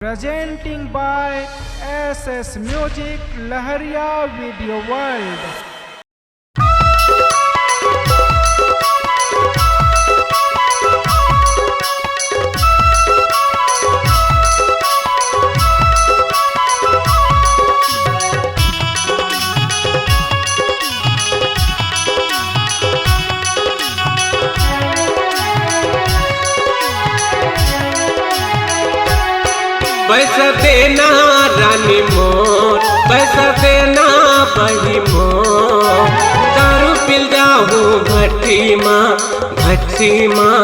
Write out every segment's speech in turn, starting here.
Presenting by SS Music Lahariya Video World। पैसा देना रानी मोर, पैसा देना बही मोर, दारू पिल जाऊँ भट्टी माँ, भट्टी माँ,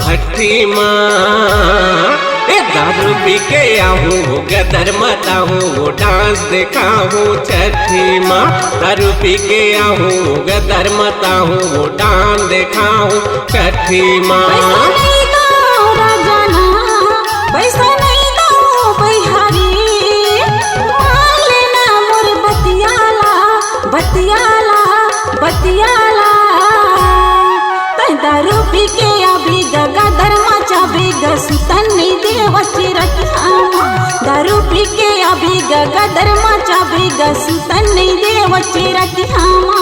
भट्टी माँ। दारू पी के आऊँ गदर मचाऊँ, डांस दिखाऊँ छठी माँ। दारू पी के आऊँ गदर मचाऊँ, डांस दिखाऊँ छठी माँ। पैसा नहीं दो बिहारी, मान लेना मोर बतियाला, बतियाला, बतियाला। दारू पी के अभी गदर मचाबी सुतन नहीं देव चिरतियामा। दारू पी के अभी गदर मचाबी सुतन नहीं देव चिरतियामा।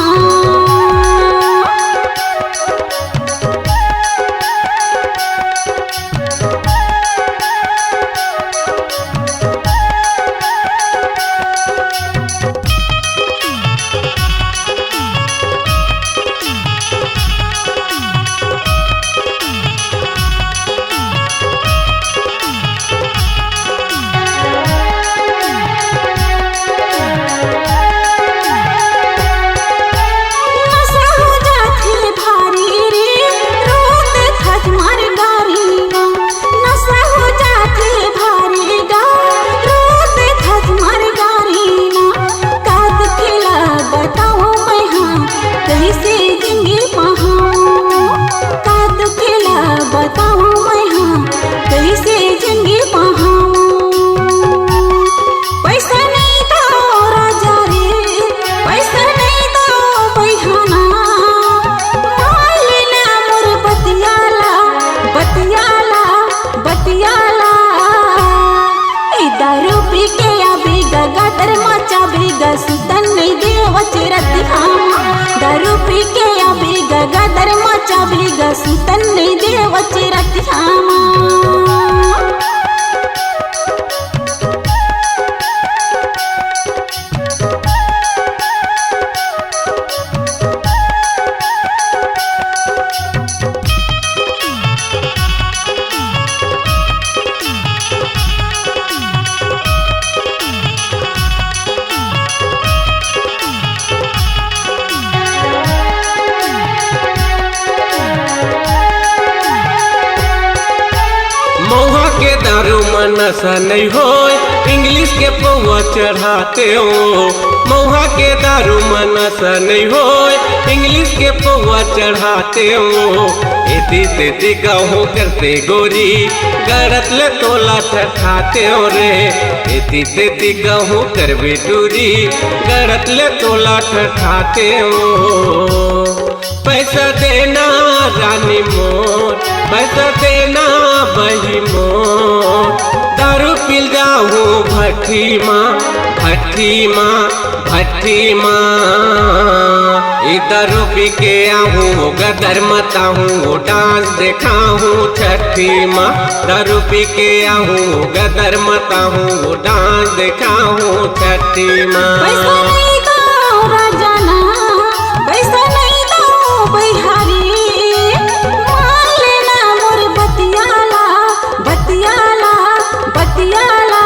दारू पी के अभी गदर मचाबी सुतन नहीं देव चिरतियामा। दारू पी के अभी गदर मचाबी सुतन नहीं देव चिरतियामा। के दारू में नशा नहीं हो, इंग्लिश के पौवा चढ़ाते हो। मौहा के दारू में नशा नहीं हो, इंग्लिश के पौवा चढ़ाते हो। एती तेती कहूँ करते गोरी, गड़त ले तोला ठठाते हो रे। एती तेती कहूँ कर बेटूरी, गड़त ले तोला ठठाते हो। पैसा देना रानी मोर, पैसा देना बही मोर, दारू पिल जाऊँ भट्टी माँ, भट्टी माँ, भट्टी माँ। दारू पी के आऊँ गदर मचाऊँ, डांस दिखाऊँ छठी माँ। दारू पी के आऊँ गदर मचाऊँ, डांस दिखाऊँ छठी माँ। पैसा नहीं दो राजाना, पैसा नहीं दो बिहारी, मान लेना मोर बतियाला, बतियाला, बतियाला।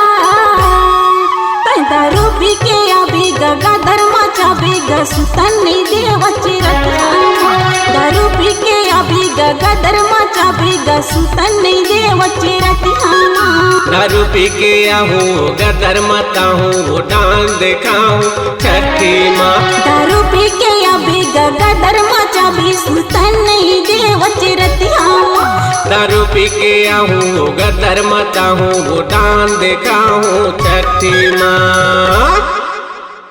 दारू पी के अभी गदर मचाबी सुतन नहीं देव चिरतियामा। दारू पी के अभी गदर मचाबी सुतन नहीं देव चिरतियामा। दारू पी के आऊँ गदर मचाऊँ, डांस दिखाऊँ छठी माँ। दारू पी के अभी गदर मचाबी सुतन नहीं देव चिरतियामा। दारू पी के आऊँ गदर मचाऊँ, डांस दिखाऊँ छठी माँ।